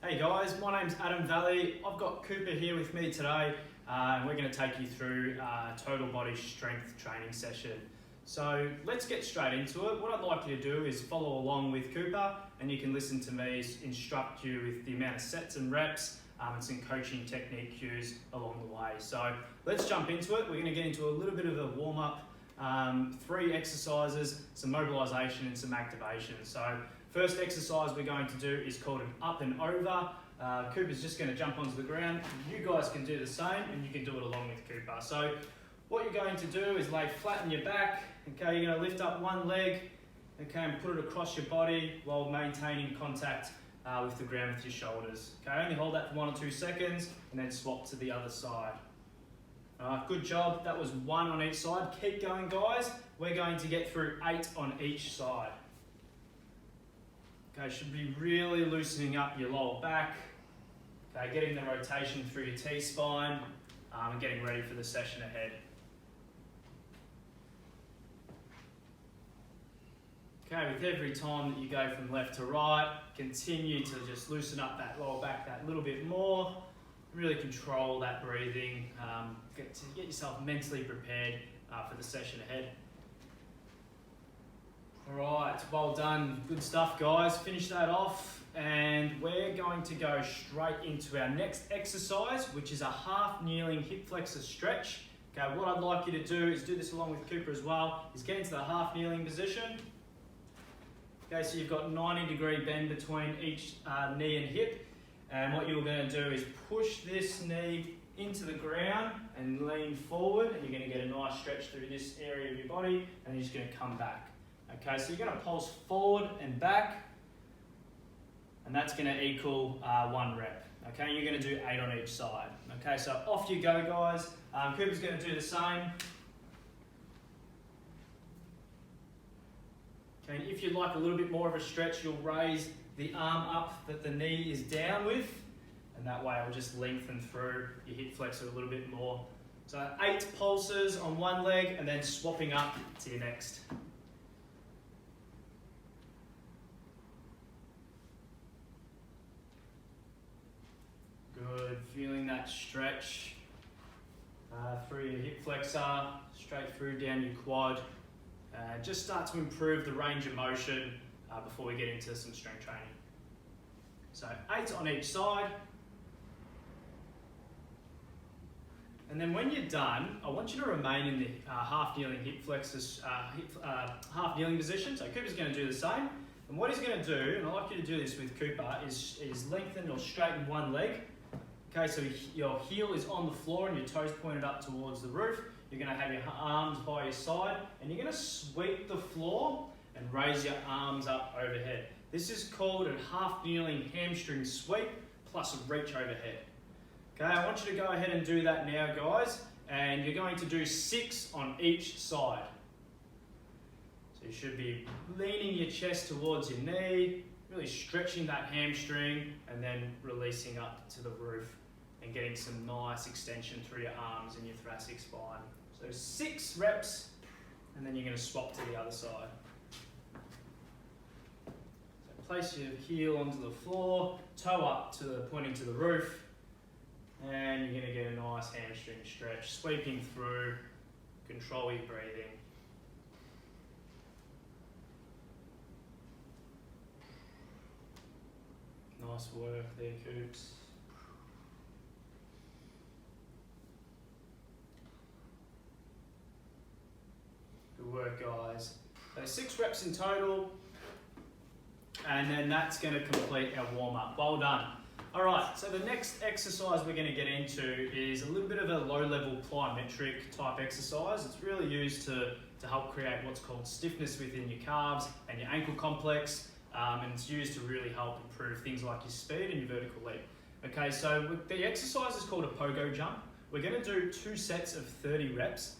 Hey guys, my name's Adam Veli. I've got Cooper here with me today and we're going to take you through a total body strength training session. So let's get straight into it. What I'd like you to do is follow along with Cooper and you can listen to me instruct you with the amount of sets and reps and some coaching technique cues along the way. So let's jump into it. We're going to get into a little bit of a warm-up, 3 exercises, some mobilisation and some activation. So first exercise we're going to do is called an up and over. Cooper's just going to jump onto the ground. You guys can do the same and you can do it along with Cooper. So what you're going to do is lay flat on your back. Okay, you're going to lift up one leg, okay, and put it across your body while maintaining contact with the ground with your shoulders. Okay, only hold that for 1 or 2 seconds and then swap to the other side. Good job, that was 1 on each side. Keep going guys, we're going to get through 8 on each side. Okay, should be really loosening up your lower back. Okay, getting the rotation through your T-spine and getting ready for the session ahead. Okay, with every time that you go from left to right, continue to just loosen up that lower back that little bit more. Really control that breathing, get yourself mentally prepared for the session ahead. Alright, well done, good stuff guys, finish that off and we're going to go straight into our next exercise, which is a half kneeling hip flexor stretch. Okay, what I'd like you to do is do this along with Cooper as well, is get into the half kneeling position. Okay, so you've got 90-degree bend between each knee and hip, and what you're going to do is push this knee into the ground and lean forward, and you're going to get a nice stretch through this area of your body, and you're just going to come back. Okay, so you're going to pulse forward and back, and that's going to equal 1 rep. Okay, you're going to do 8 on each side. Okay, so off you go guys. Cooper's going to do the same. Okay, if you'd like a little bit more of a stretch, you'll raise the arm up that the knee is down with, and that way it will just lengthen through your hip flexor a little bit more. So 8 pulses on one leg and then swapping up to your next. Good, feeling that stretch through your hip flexor, straight through down your quad. Just start to improve the range of motion before we get into some strength training. So 8 on each side. And then when you're done, I want you to remain in the half kneeling hip flexor, half kneeling position. So Cooper's going to do the same. And what he's going to do, and I like you to do this with Cooper, is lengthen or straighten one leg. Okay, so your heel is on the floor and your toes pointed up towards the roof. You're going to have your arms by your side and you're going to sweep the floor and raise your arms up overhead. This is called a half kneeling hamstring sweep plus a reach overhead. Okay, I want you to go ahead and do that now guys, and you're going to do 6 on each side. So you should be leaning your chest towards your knee, really stretching that hamstring and then releasing up to the roof and getting some nice extension through your arms and your thoracic spine. So 6 reps and then you're going to swap to the other side. So place your heel onto the floor, toe up to pointing to the roof, and you're going to get a nice hamstring stretch, sweeping through, control your breathing. Nice work there, Coops. Good work, guys. So 6 reps in total, and then that's going to complete our warm-up. Well done. All right, so the next exercise we're going to get into is a little bit of a low-level plyometric type exercise. It's really used to help create what's called stiffness within your calves and your ankle complex. And it's used to really help improve things like your speed and your vertical leap. Okay, so the exercise is called a pogo jump. We're going to do 2 sets of 30 reps.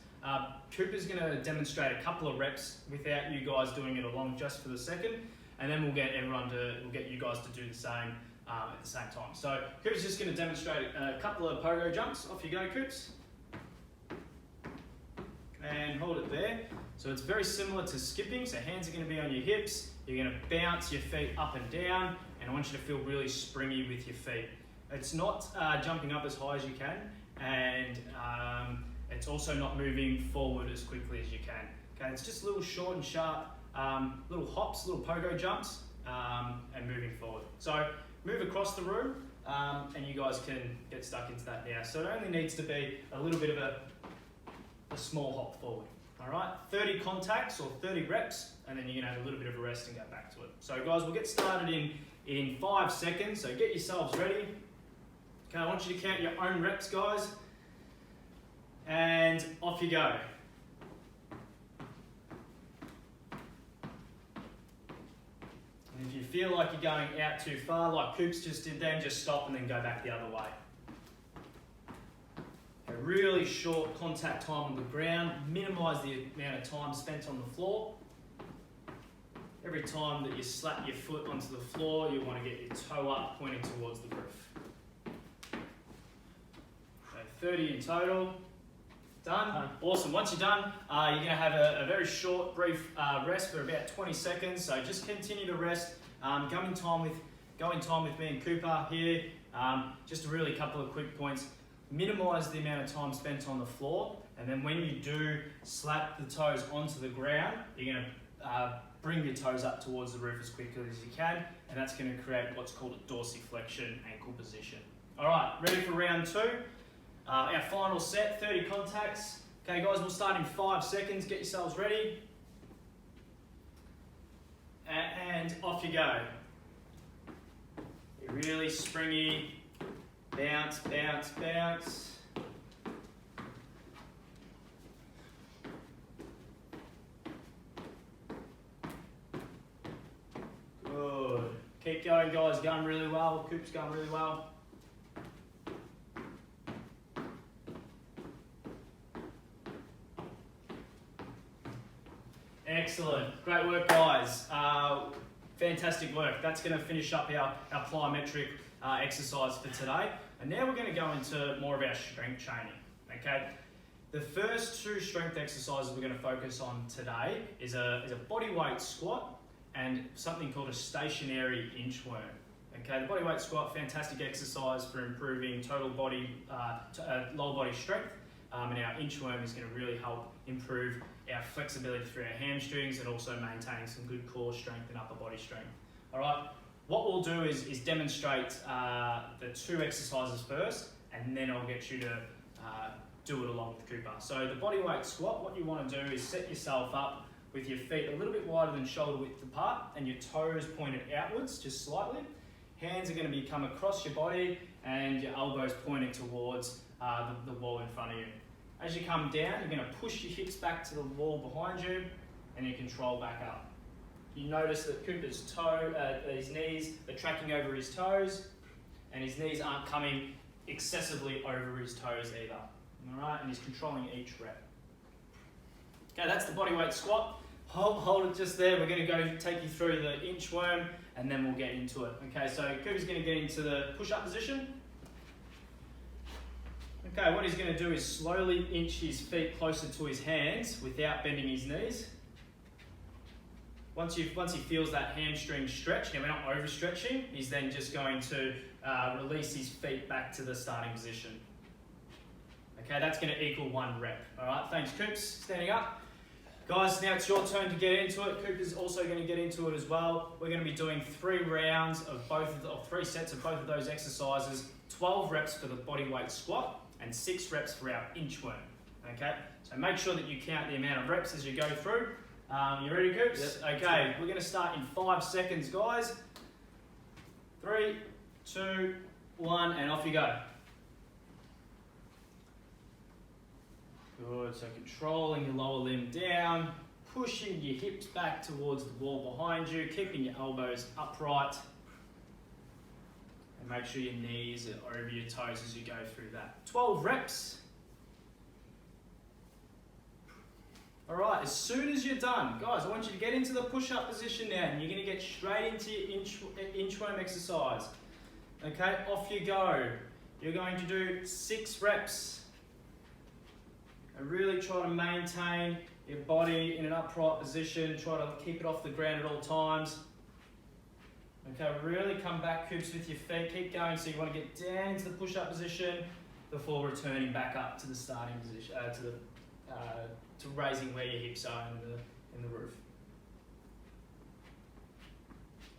Cooper's going to demonstrate a couple of reps without you guys doing it along just for the second, and then we'll get you guys to do the same at the same time. So Cooper's just going to demonstrate a couple of pogo jumps. Off you go, Coops. And hold it there. So it's very similar to skipping, so hands are going to be on your hips. You're going to bounce your feet up and down, and and I want you to feel really springy with your feet. It's not jumping up as high as you can, and it's also not moving forward as quickly as you can. Okay, it's just little short and sharp, little hops, little pogo jumps, and moving forward. So move across the room, and you guys can get stuck into that now. So it only needs to be a little bit of a small hop forward. All right, 30 contacts or 30 reps, and then you're gonna have a little bit of a rest and go back to it. So guys, we'll get started in 5 seconds, so get yourselves ready. Okay, I want you to count your own reps, guys, and off you go. And if you feel like you're going out too far, like Coops just did then, just stop and then go back the other way. A really short contact time on the ground, minimise the amount of time spent on the floor. Every time that you slap your foot onto the floor, you want to get your toe up, pointing towards the roof. So 30 in total. Done? Awesome. Once you're done, you're going to have a very short, brief rest for about 20 seconds. So just continue to rest. Go in time with me and Cooper here. Just a really couple of quick points. Minimise the amount of time spent on the floor, and then when you do slap the toes onto the ground, you're going to bring your toes up towards the roof as quickly as you can, and that's going to create what's called a dorsiflexion ankle position. All right, ready for round 2? Our final set, 30 contacts. Okay guys, we'll start in 5 seconds. Get yourselves ready. And off you go. You're really springy. Bounce, bounce, bounce. Good. Keep going, guys. Going really well. Coop's going really well. Excellent. Great work, guys. Fantastic work. That's going to finish up our plyometric exercise for today. And now we're going to go into more of our strength training. Okay. The first 2 strength exercises we're going to focus on today is a body weight squat and something called a stationary inchworm. Okay, the body weight squat, fantastic exercise for improving total body, lower body strength, and our inchworm is going to really help improve our flexibility through our hamstrings and also maintaining some good core strength and upper body strength. All right, what we'll do is demonstrate the 2 exercises first, and then I'll get you to do it along with Cooper. So the body weight squat, what you want to do is set yourself up with your feet a little bit wider than shoulder width apart and your toes pointed outwards just slightly. Hands are going to come across your body and your elbows pointing towards the wall in front of you. As you come down, you're going to push your hips back to the wall behind you and you control back up. You notice that Cooper's his knees are tracking over his toes and his knees aren't coming excessively over his toes either. All right, and he's controlling each rep. Okay, that's the body weight squat. Hold it just there. We're going to go take you through the inchworm and then we'll get into it. Okay, so Cooper's going to get into the push-up position. Okay, what he's going to do is slowly inch his feet closer to his hands without bending his knees. Once he feels that hamstring stretch, now we're not overstretching, he's then just going to release his feet back to the starting position. Okay, that's going to equal 1 rep. All right, thanks Coops, standing up. Guys, now it's your turn to get into it. Coop is also going to get into it as well. We're going to be doing 3 rounds of 3 sets of both of those exercises, 12 reps for the body weight squat and 6 reps for our inchworm. Okay, so make sure that you count the amount of reps as you go through. You ready, Coops? Yep. Okay, we're going to start in 5 seconds, guys. 3, 2, 1, and off you go. Good, so controlling your lower limb down, pushing your hips back towards the wall behind you, keeping your elbows upright, and make sure your knees are over your toes as you go through that. 12 reps. All right, as soon as you're done, guys, I want you to get into the push-up position now, and you're going to get straight into your inchworm exercise. Okay, off you go. You're going to do 6 reps. And really try to maintain your body in an upright position. Try to keep it off the ground at all times. Okay, really come back, Coops, with your feet. Keep going. So you want to get down into the push-up position before returning back up to the starting position, to raising where your hips are in the roof.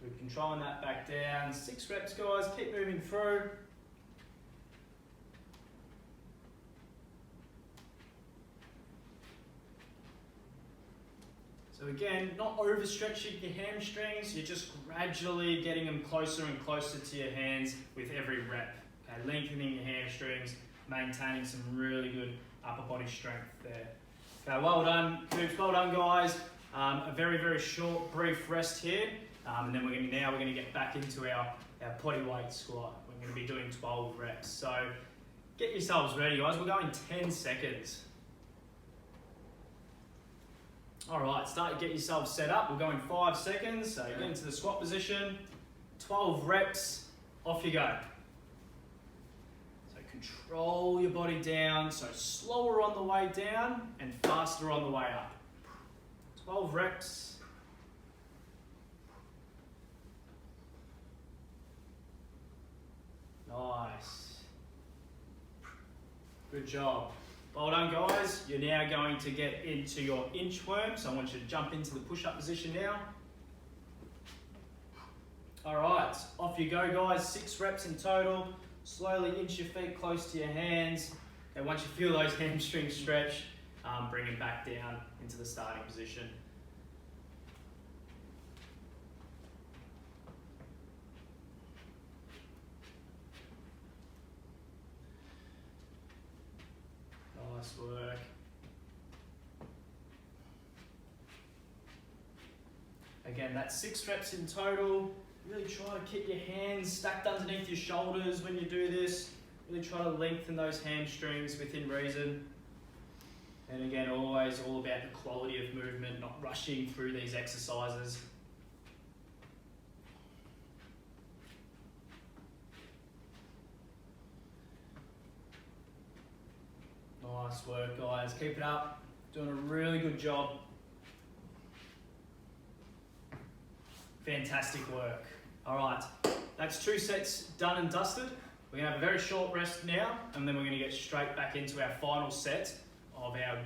Good, controlling that back down. 6 reps, guys. Keep moving through. So again, not overstretching your hamstrings, you're just gradually getting them closer and closer to your hands with every rep. Okay, lengthening your hamstrings, maintaining some really good upper body strength there. Okay, well done, Coops, well done, guys. A very, very short, brief rest here, and then we're going to get back into our body weight squat. We're going to be doing 12 reps. So get yourselves ready, guys. We're going 10 seconds. All right, get yourself set up. We're going 5 seconds. So get into the squat position. 12 reps, off you go. So control your body down. So slower on the way down and faster on the way up. 12 reps. Nice. Good job. Well done, guys. You're now going to get into your inchworm. So I want you to jump into the push-up position now. All right, off you go, guys. 6 reps in total. Slowly inch your feet close to your hands. And once you feel those hamstrings stretch, bring them back down into the starting position. Nice work. Again, that's 6 reps in total. Really try to keep your hands stacked underneath your shoulders when you do this. Really try to lengthen those hamstrings within reason. And again, always all about the quality of movement, not rushing through these exercises. Nice work, guys. Keep it up. Doing a really good job. Fantastic work. All right, that's 2 sets done and dusted. We're going to have a very short rest now, and then we're going to get straight back into our final set of our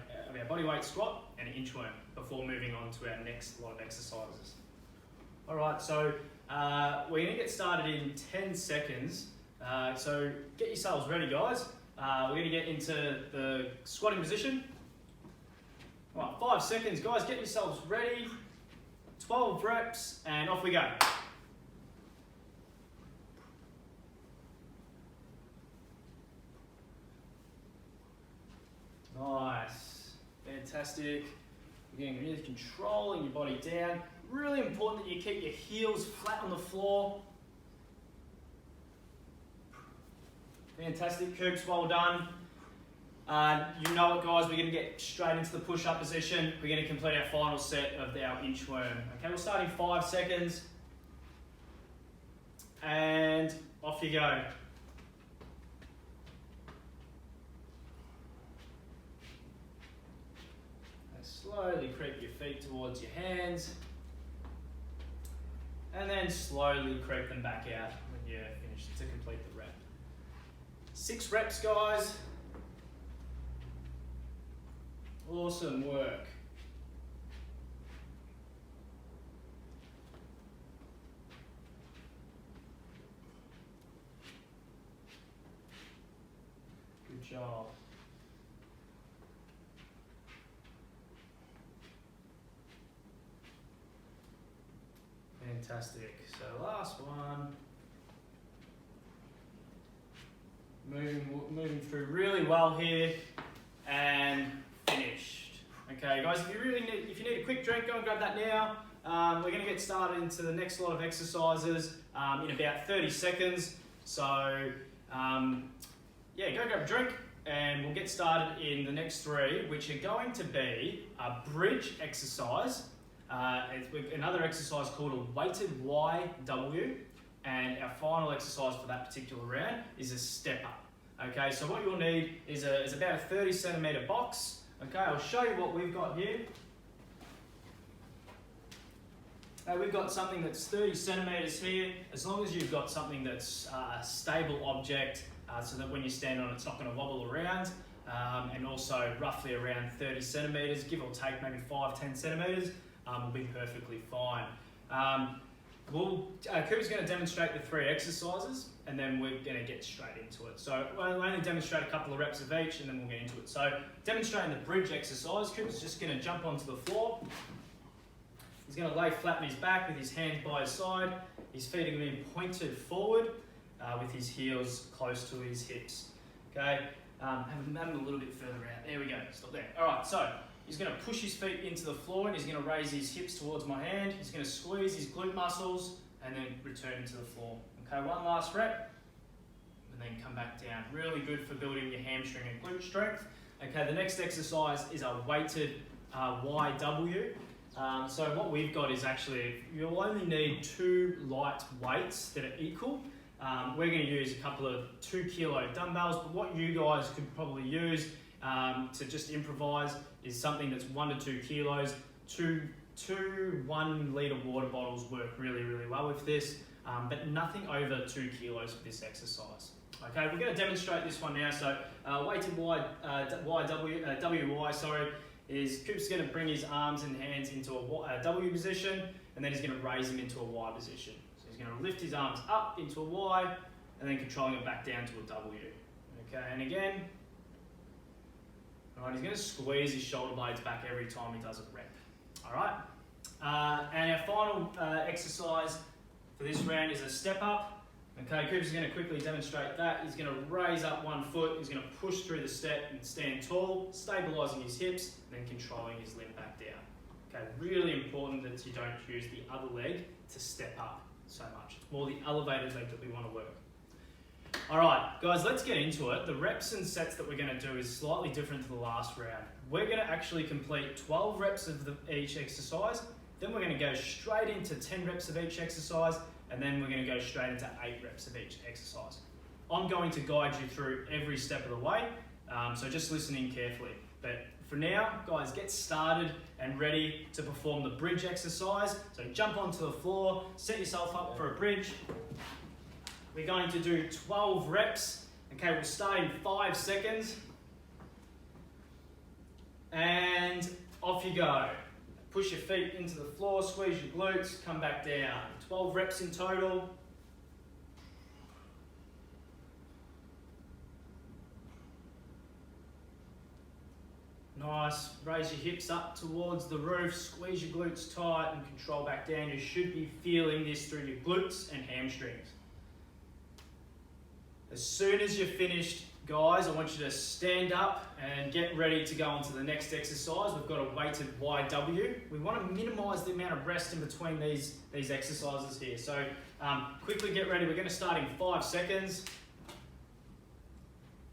bodyweight squat and inchworm before moving on to our next lot of exercises. All right, so we're going to get started in 10 seconds. So get yourselves ready, guys. We're going to get into the squatting position. All right, 5 seconds, guys. Get yourselves ready. 12 reps, and off we go. Nice. Fantastic. Again, really controlling your body down. Really important that you keep your heels flat on the floor. Fantastic, Coops, well done. You know it, guys, we're going to get straight into the push-up position. We're going to complete our final set of our inchworm. Okay, we'll start in 5 seconds. And off you go. And slowly creep your feet towards your hands. And then slowly creep them back out when you're finished to complete the rep. 6 reps, guys. Awesome work. Good job. Fantastic. So last one. Moving through really well here, and finished. Okay, guys, if you need a quick drink, go and grab that now. We're going to get started into the next lot of exercises in about 30 seconds. So, yeah, go grab a drink, and we'll get started in the next 3, which are going to be a bridge exercise, another exercise called a weighted YW, and our final exercise for that particular round is a step up. Okay, so what you'll need is about a 30 centimetre box. Okay, I'll show you what we've got here. We've got something that's 30 centimetres here. As long as you've got something that's a stable object, so that when you stand on it, it's not going to wobble around, and also roughly around 30 centimetres, give or take maybe 5-10 centimetres, will be perfectly fine. Cooper's going to demonstrate the 3 exercises, and then we're going to get straight into it. So we'll only demonstrate a couple of reps of each, and then we'll get into it. So demonstrating the bridge exercise, Cooper's just going to jump onto the floor. He's going to lay flat on his back with his hands by his side. His feet are going to be pointed forward with his heels close to his hips. Okay, have him a little bit further out. There we go, stop there. All right, so he's going to push his feet into the floor and he's going to raise his hips towards my hand. He's going to squeeze his glute muscles and then return into the floor. Okay, one last rep and then come back down. Really good for building your hamstring and glute strength. Okay, the next exercise is a weighted YW. So what we've got is actually, you'll only need 2 light weights that are equal. We're going to use a couple of 2 kilo dumbbells, but what you guys could probably use to just improvise is something that's 1 to 2 kilos. Two 1 litre water bottles work really, really well with this, but nothing over 2 kilos for this exercise. Okay, we're going to demonstrate this one now. So weighted WY, is Cooper's going to bring his arms and hands into a W position, and then he's going to raise them into a Y position. So he's going to lift his arms up into a Y, and then controlling it back down to a W. Okay, and again, all right, he's going to squeeze his shoulder blades back every time he does a rep. All right, and our final exercise for this round is a step up. Okay, Cooper's going to quickly demonstrate that. He's going to raise up 1 foot, he's going to push through the step and stand tall, stabilising his hips, and then controlling his limb back down. Okay, really important that you don't use the other leg to step up so much. It's more the elevated leg that we want to work. All right, guys, let's get into it. The reps and sets that we're going to do is slightly different to the last round. We're going to actually complete 12 reps of each exercise, then we're going to go straight into 10 reps of each exercise, and then we're going to go straight into 8 reps of each exercise. I'm going to guide you through every step of the way, so just listen in carefully. But for now, guys, get started and ready to perform the bridge exercise. So jump onto the floor, set yourself up for a bridge. We're going to do 12 reps. Okay, we'll start in 5 seconds. And off you go. Push your feet into the floor, squeeze your glutes, come back down. 12 reps in total. Nice. Raise your hips up towards the roof, squeeze your glutes tight and control back down. You should be feeling this through your glutes and hamstrings. As soon as you're finished, guys, I want you to stand up and get ready to go on to the next exercise. We've got a weighted YW. We want to minimise the amount of rest in between these exercises here. So quickly get ready. We're going to start in 5 seconds.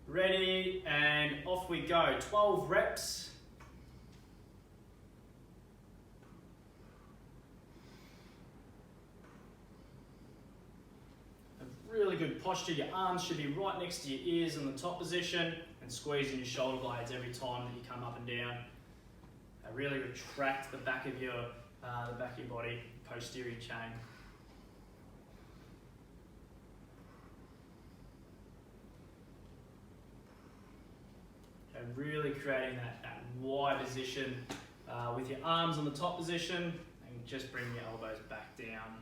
Ready, and off we go. 12 reps. Really good posture. Your arms should be right next to your ears in the top position, and squeezing your shoulder blades every time that you come up and down. Really retract the back of your body, posterior chain. And really creating that Y position with your arms on the top position, and just bring your elbows back down.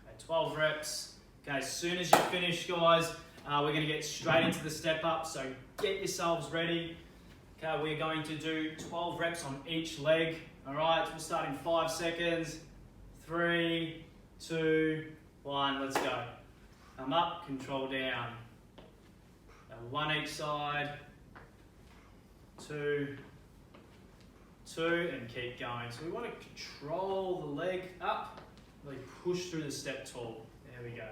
Okay, 12 reps. Okay, as soon as you're finished, guys, we're going to get straight into the step up, so get yourselves ready. Okay, we're going to do 12 reps on each leg. All right, we'll start in 5 seconds. 3, 2, 1, let's go. Come up, control down. 1 each side. 2, and keep going. So we want to control the leg up, really push through the step tall. There we go.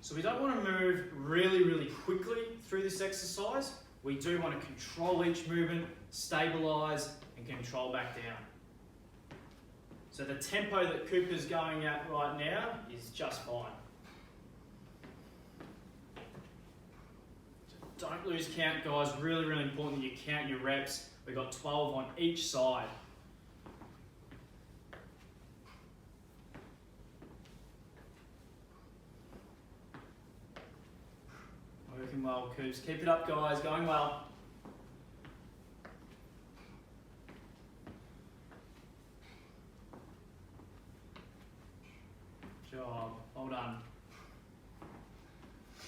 So we don't want to move really, really quickly through this exercise. We do want to control each movement, stabilise, and control back down. So the tempo that Cooper's going at right now is just fine. So don't lose count, guys. Really, really important that you count your reps. We've got 12 on each side. well, Coops. Keep it up, guys. Going well. Job. Well done.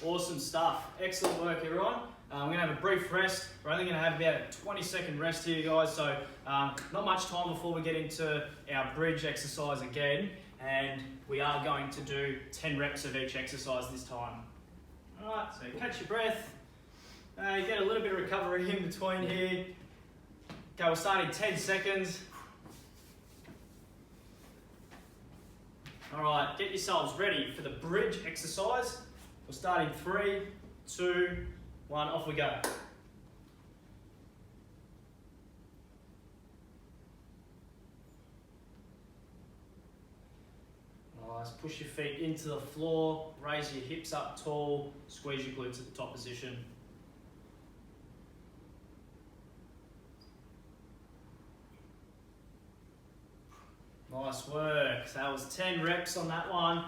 Awesome stuff. Excellent work, everyone. We're going to have a brief rest. We're only going to have about a 20-second rest here, guys. So not much time before we get into our bridge exercise again. And we are going to do 10 reps of each exercise this time. All right, so catch your breath. You get a little bit of recovery in between here. Okay, we're starting 10 seconds. All right, get yourselves ready for the bridge exercise. We're starting 3, 2, 1, off we go. Nice, push your feet into the floor, raise your hips up tall, squeeze your glutes at the top position. Nice work. So that was 10 reps on that one.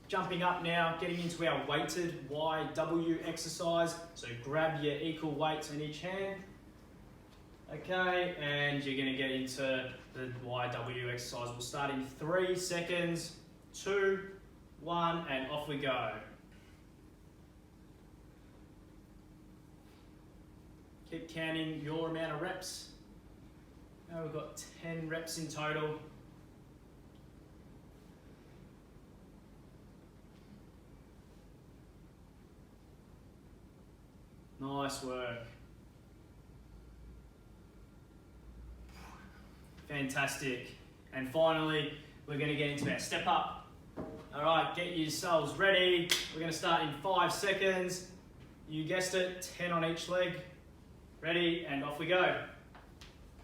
Jumping up now, getting into our weighted YW exercise. So grab your equal weights in each hand. Okay, and you're going to get into the YW exercise. We'll start in 3 seconds, 2, 1, and off we go. Keep counting your amount of reps. Now we've got 10 reps in total. Nice work. Fantastic. And finally, we're going to get into our step up. All right, get yourselves ready. We're going to start in 5 seconds. You guessed it, 10 on each leg. Ready, and off we go.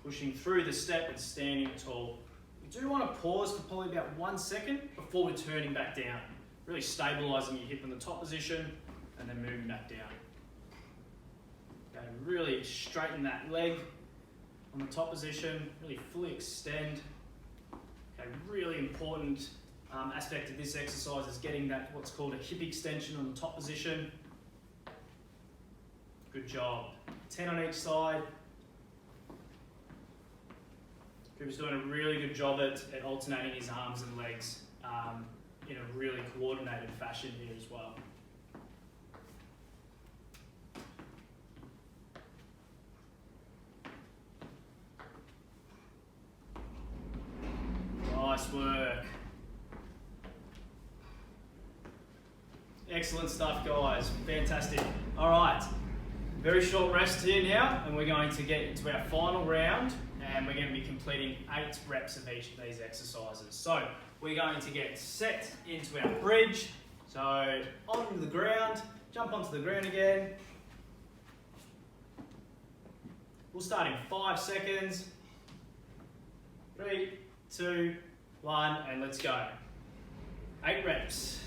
Pushing through the step and standing tall. We do want to pause for probably about 1 second before we're turning back down. Really stabilising your hip in the top position and then moving back down. Okay, really straighten that leg on the top position, really fully extend. Okay, really important aspect of this exercise is getting that what's called a hip extension on the top position. Good job. 10 on each side. Cooper's doing a really good job at alternating his arms and legs in a really coordinated fashion here as well. Nice work. Excellent stuff, guys. Fantastic. All right, very short rest here now, and we're going to get into our final round, and we're going to be completing 8 reps of each of these exercises. So we're going to get set into our bridge. So onto the ground, jump onto the ground again. We'll start in 5 seconds. 3, 2, 1, and let's go. 8 reps.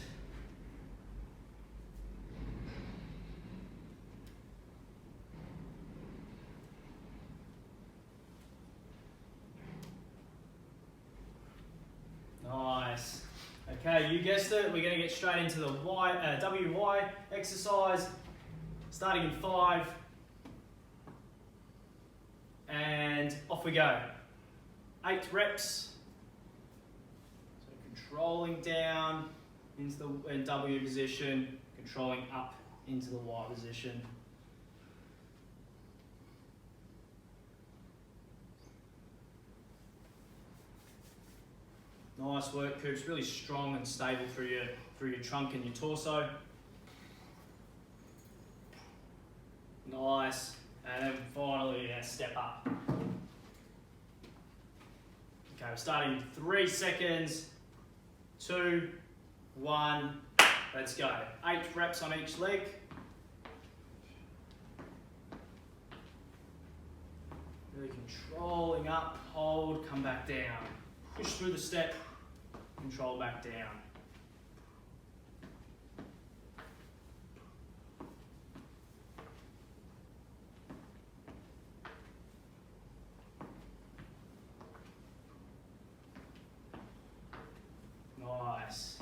Nice. Okay, you guessed it. We're going to get straight into the WY exercise. Starting in 5. And off we go. 8 reps. So controlling down into the W position, controlling up into the Y position. Nice work, Coops. Really strong and stable through your trunk and your torso. Nice. And then finally, step up. Okay, we're starting in 3 seconds. 2, 1, let's go. 8 reps on each leg. Really controlling up, hold, come back down. Push through the step, control back down. Nice.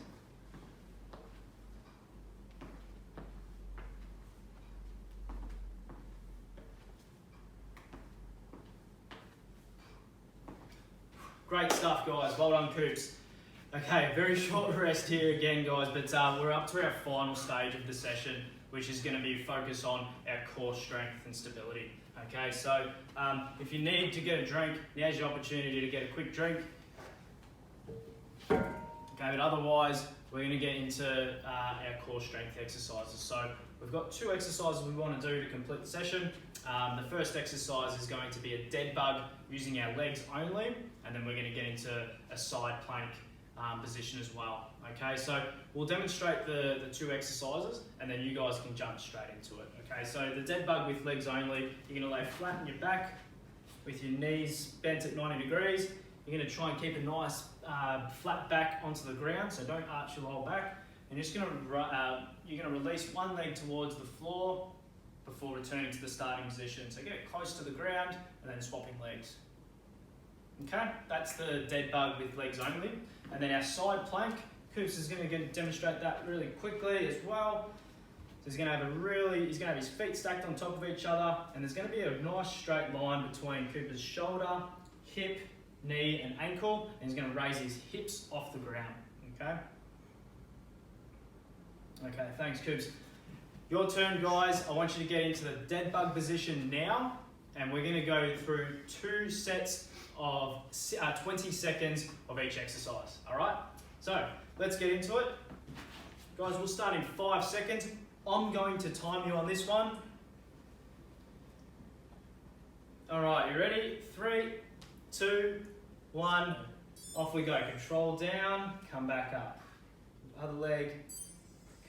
Great stuff, guys. Well done, Coops. Okay, very short rest here again, guys, but we're up to our final stage of the session, which is going to be focused on our core strength and stability. Okay, so if you need to get a drink, now's your opportunity to get a quick drink. Okay, but otherwise, we're going to get into our core strength exercises. So we've got 2 exercises we want to do to complete the session. The first exercise is going to be a dead bug using our legs only, and then we're going to get into a side plank position as well. Okay, so we'll demonstrate the 2 exercises, and then you guys can jump straight into it. Okay, so the dead bug with legs only, you're going to lay flat on your back with your knees bent at 90 degrees. You're going to try and keep a nice flat back onto the ground, so don't arch your lower back. And you're going to release one leg towards the floor before returning to the starting position. So get close to the ground and then swapping legs. Okay, that's the dead bug with legs only. And then our side plank, Coops is going to demonstrate that really quickly as well. So he's going to have his feet stacked on top of each other, and there's going to be a nice straight line between Cooper's shoulder, hip, knee and ankle, and he's going to raise his hips off the ground. Okay? Okay, thanks, Coops. Your turn, guys. I want you to get into the dead bug position now, and we're going to go through 2 sets of 20 seconds of each exercise. All right? So let's get into it. Guys, we'll start in 5 seconds. I'm going to time you on this one. All right, you ready? 3, 2, 1, off we go. Control down, come back up. Other leg,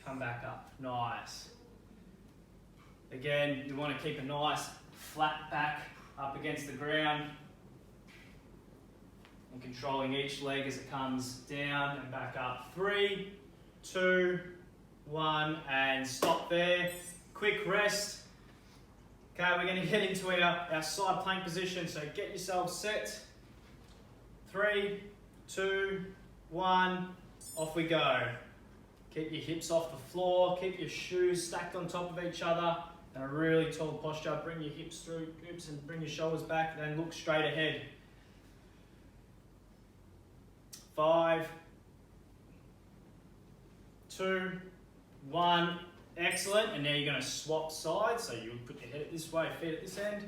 come back up. Nice. Again, you want to keep a nice flat back up against the ground and controlling each leg as it comes down and back up. 3, 2, 1, and stop there. Quick rest. Okay, we're going to get into our side plank position, so get yourself set. 3, 2, 1, off we go. Keep your hips off the floor, keep your shoes stacked on top of each other, and a really tall posture. Bring your hips through, oops, and bring your shoulders back, then look straight ahead. 5, 2, 1, excellent. And now you're going to swap sides, so you would put your head at this way, feet at this end.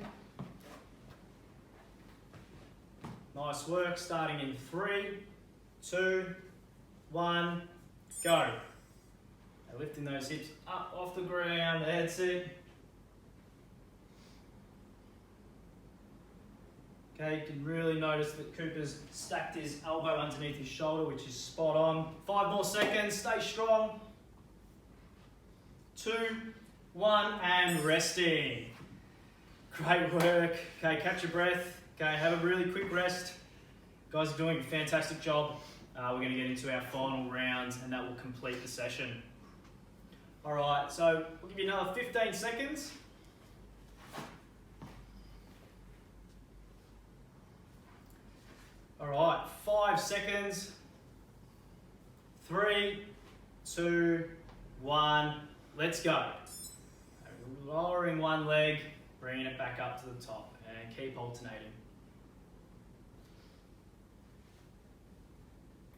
Nice work, starting in 3, 2, 1, go. Now lifting those hips up off the ground, that's it. Okay, you can really notice that Cooper's stacked his elbow underneath his shoulder, which is spot on. 5 more seconds, stay strong. 2, 1, and resting. Great work. Okay, catch your breath. Okay, have a really quick rest. Guys are doing a fantastic job. We're going to get into our final round, and that will complete the session. All right, so we'll give you another 15 seconds. All right, 5 seconds. 3, 2, 1, let's go. Lowering one leg, bringing it back up to the top, and keep alternating.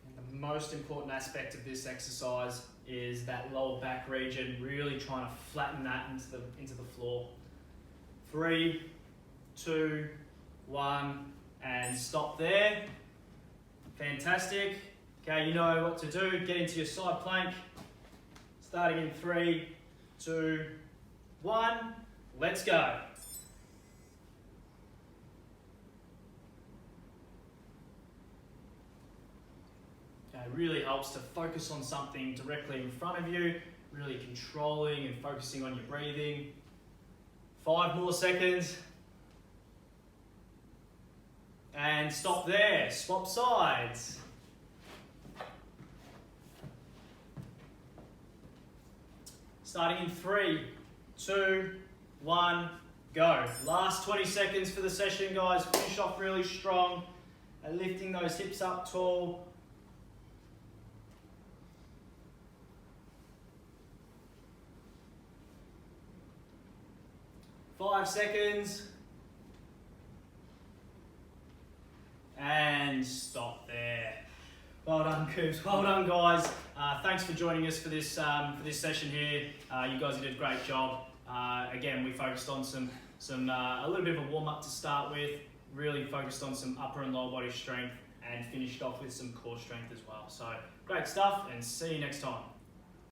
And the most important aspect of this exercise is that lower back region, really trying to flatten that into the floor. 3, 2, 1, and stop there. Fantastic. Okay, you know what to do. Get into your side plank. Starting in 3, 2, 1. Let's go. Okay, it really helps to focus on something directly in front of you, really controlling and focusing on your breathing. 5 more seconds. And stop there. Swap sides. Starting in 3, 2, 1, go. Last 20 seconds for the session, guys. Finish off really strong. And lifting those hips up tall. Five seconds. And and stop there. Well done, Coops. Well done, guys. Thanks for joining us for this session here. You guys did a great job. Again, we focused on a little bit of a warm up to start with. Really focused on some upper and lower body strength, and finished off with some core strength as well. So great stuff, and see you next time.